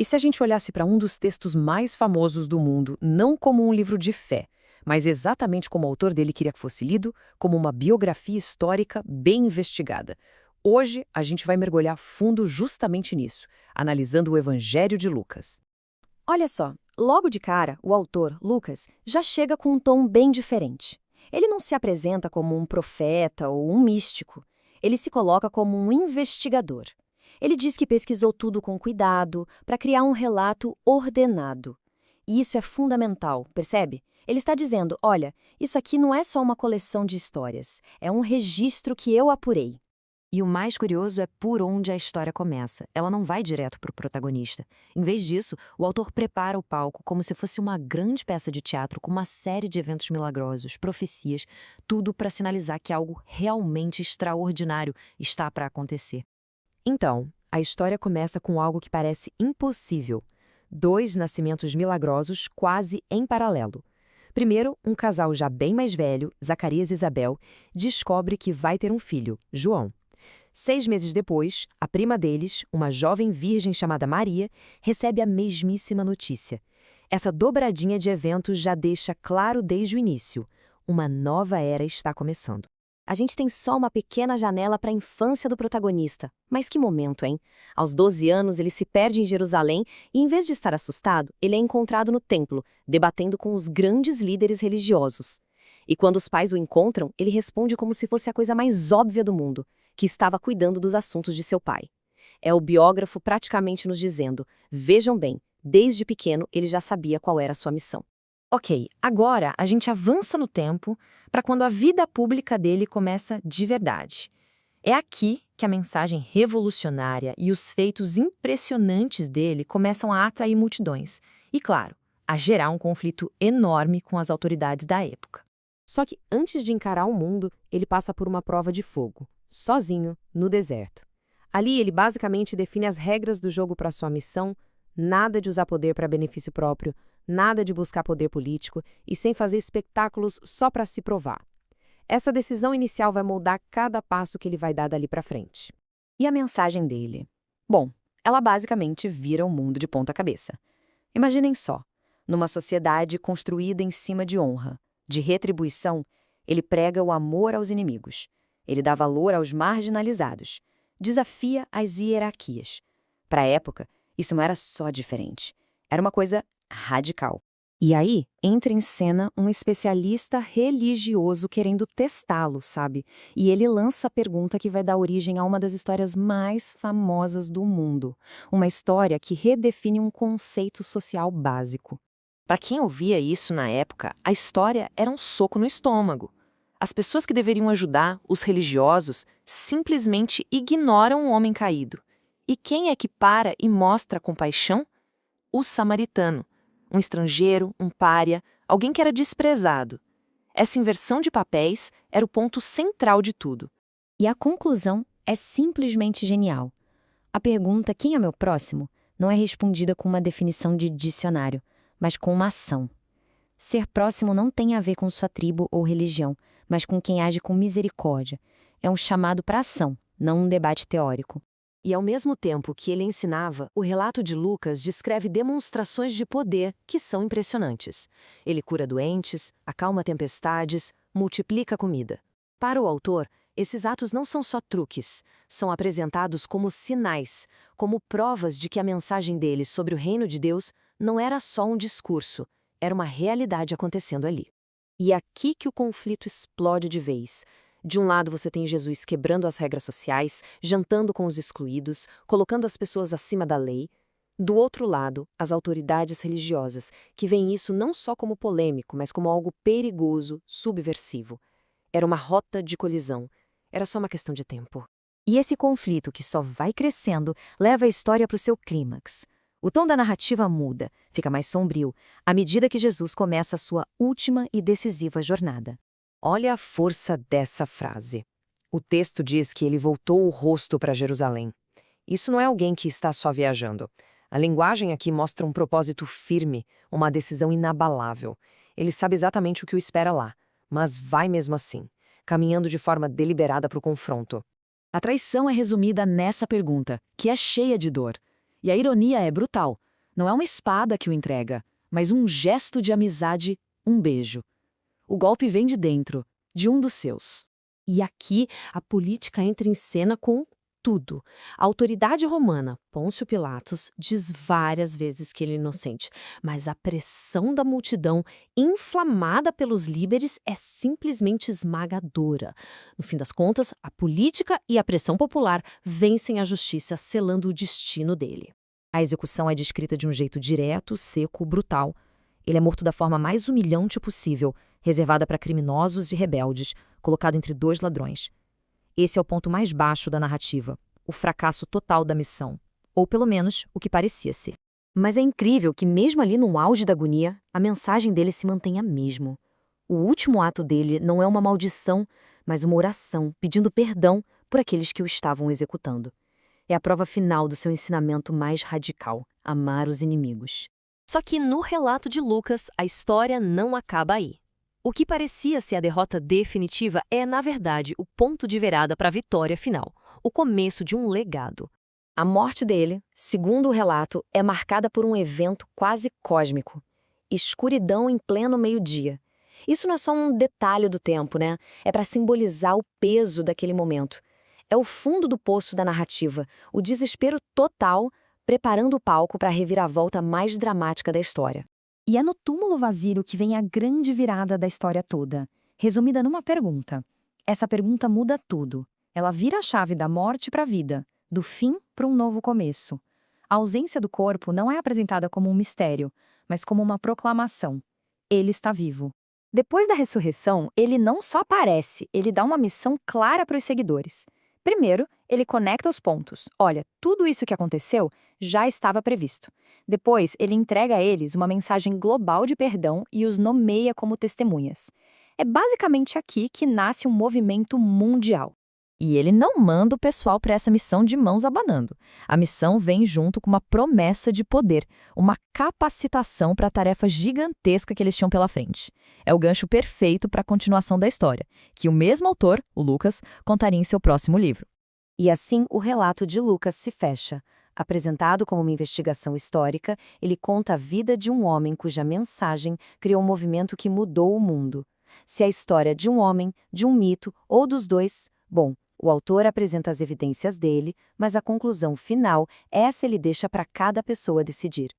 E se a gente olhasse para um dos textos mais famosos do mundo, não como um livro de fé, mas exatamente como o autor dele queria que fosse lido, como uma biografia histórica bem investigada? Hoje, a gente vai mergulhar fundo justamente nisso, analisando o Evangelho de Lucas. Olha só, logo de cara, o autor, Lucas, já chega com um tom bem diferente. Ele não se apresenta como um profeta ou um místico. Ele se coloca como um investigador. Ele diz que pesquisou tudo com cuidado para criar um relato ordenado. E isso é fundamental, percebe? Ele está dizendo, olha, isso aqui não é só uma coleção de histórias, é um registro que eu apurei. E o mais curioso é por onde a história começa. Ela não vai direto para o protagonista. Em vez disso, o autor prepara o palco como se fosse uma grande peça de teatro com uma série de eventos milagrosos, profecias, tudo para sinalizar que algo realmente extraordinário está para acontecer. Então, a história começa com algo que parece impossível. 2 nascimentos milagrosos quase em paralelo. Primeiro, um casal já bem mais velho, Zacarias e Isabel, descobre que vai ter um filho, João. 6 meses depois, a prima deles, uma jovem virgem chamada Maria, recebe a mesmíssima notícia. Essa dobradinha de eventos já deixa claro desde o início: uma nova era está começando. A gente tem só uma pequena janela para a infância do protagonista. Mas que momento, hein? Aos 12 anos, ele se perde em Jerusalém e, em vez de estar assustado, ele é encontrado no templo, debatendo com os grandes líderes religiosos. E quando os pais o encontram, ele responde como se fosse a coisa mais óbvia do mundo, que estava cuidando dos assuntos de seu pai. É o biógrafo praticamente nos dizendo, vejam bem, desde pequeno ele já sabia qual era a sua missão. Ok, agora a gente avança no tempo para quando a vida pública dele começa de verdade. É aqui que a mensagem revolucionária e os feitos impressionantes dele começam a atrair multidões e, claro, a gerar um conflito enorme com as autoridades da época. Só que antes de encarar o mundo, ele passa por uma prova de fogo, sozinho, no deserto. Ali ele basicamente define as regras do jogo para sua missão, nada de usar poder para benefício próprio, nada de buscar poder político e sem fazer espetáculos só para se provar. Essa decisão inicial vai moldar cada passo que ele vai dar dali para frente. E a mensagem dele? Bom, ela basicamente vira o mundo de ponta cabeça. Imaginem só, numa sociedade construída em cima de honra, de retribuição, ele prega o amor aos inimigos. Ele dá valor aos marginalizados. Desafia as hierarquias. Para a época, isso não era só diferente. Era uma coisa radical. E aí, entra em cena um especialista religioso querendo testá-lo, sabe? E ele lança a pergunta que vai dar origem a uma das histórias mais famosas do mundo. Uma história que redefine um conceito social básico. Para quem ouvia isso na época, a história era um soco no estômago. As pessoas que deveriam ajudar, os religiosos, simplesmente ignoram o homem caído. E quem é que para e mostra compaixão? O samaritano. Um estrangeiro, um pária, alguém que era desprezado. Essa inversão de papéis era o ponto central de tudo. E a conclusão é simplesmente genial. A pergunta "quem é meu próximo?" não é respondida com uma definição de dicionário, mas com uma ação. Ser próximo não tem a ver com sua tribo ou religião, mas com quem age com misericórdia. É um chamado para ação, não um debate teórico. E ao mesmo tempo que ele ensinava, o relato de Lucas descreve demonstrações de poder que são impressionantes. Ele cura doentes, acalma tempestades, multiplica comida. Para o autor, esses atos não são só truques, são apresentados como sinais, como provas de que a mensagem dele sobre o reino de Deus não era só um discurso, era uma realidade acontecendo ali. E é aqui que o conflito explode de vez. De um lado você tem Jesus quebrando as regras sociais, jantando com os excluídos, colocando as pessoas acima da lei. Do outro lado, as autoridades religiosas, que veem isso não só como polêmico, mas como algo perigoso, subversivo. Era uma rota de colisão. Era só uma questão de tempo. E esse conflito, que só vai crescendo, leva a história para o seu clímax. O tom da narrativa muda, fica mais sombrio, à medida que Jesus começa a sua última e decisiva jornada. Olha a força dessa frase. O texto diz que ele voltou o rosto para Jerusalém. Isso não é alguém que está só viajando. A linguagem aqui mostra um propósito firme, uma decisão inabalável. Ele sabe exatamente o que o espera lá, mas vai mesmo assim, caminhando de forma deliberada para o confronto. A traição é resumida nessa pergunta, que é cheia de dor. E a ironia é brutal. Não é uma espada que o entrega, mas um gesto de amizade, um beijo. O golpe vem de dentro, de um dos seus. E aqui a política entra em cena com tudo. A autoridade romana, Pôncio Pilatos, diz várias vezes que ele é inocente, mas a pressão da multidão, inflamada pelos líderes, é simplesmente esmagadora. No fim das contas, a política e a pressão popular vencem a justiça, selando o destino dele. A execução é descrita de um jeito direto, seco, brutal. Ele é morto da forma mais humilhante possível, reservada para criminosos e rebeldes, colocado entre dois ladrões. Esse é o ponto mais baixo da narrativa, o fracasso total da missão, ou pelo menos o que parecia ser. Mas é incrível que mesmo ali no auge da agonia, a mensagem dele se mantenha mesmo. O último ato dele não é uma maldição, mas uma oração pedindo perdão por aqueles que o estavam executando. É a prova final do seu ensinamento mais radical, amar os inimigos. Só que no relato de Lucas, a história não acaba aí. O que parecia ser a derrota definitiva é, na verdade, o ponto de virada para a vitória final, o começo de um legado. A morte dele, segundo o relato, é marcada por um evento quase cósmico. Escuridão em pleno meio-dia. Isso não é só um detalhe do tempo, né? É para simbolizar o peso daquele momento. É o fundo do poço da narrativa, o desespero total, preparando o palco para a reviravolta mais dramática da história. E é no túmulo vazio que vem a grande virada da história toda, resumida numa pergunta. Essa pergunta muda tudo. Ela vira a chave da morte para a vida, do fim para um novo começo. A ausência do corpo não é apresentada como um mistério, mas como uma proclamação. Ele está vivo. Depois da ressurreição, ele não só aparece, ele dá uma missão clara para os seguidores. Primeiro, ele conecta os pontos. Olha, tudo isso que aconteceu já estava previsto. Depois, ele entrega a eles uma mensagem global de perdão e os nomeia como testemunhas. É basicamente aqui que nasce um movimento mundial. E ele não manda o pessoal para essa missão de mãos abanando. A missão vem junto com uma promessa de poder, uma capacitação para a tarefa gigantesca que eles tinham pela frente. É o gancho perfeito para a continuação da história, que o mesmo autor, o Lucas, contaria em seu próximo livro. E assim o relato de Lucas se fecha. Apresentado como uma investigação histórica, ele conta a vida de um homem cuja mensagem criou um movimento que mudou o mundo. Se é a história de um homem, de um mito ou dos dois, bom, o autor apresenta as evidências dele, mas a conclusão final, essa ele deixa para cada pessoa decidir.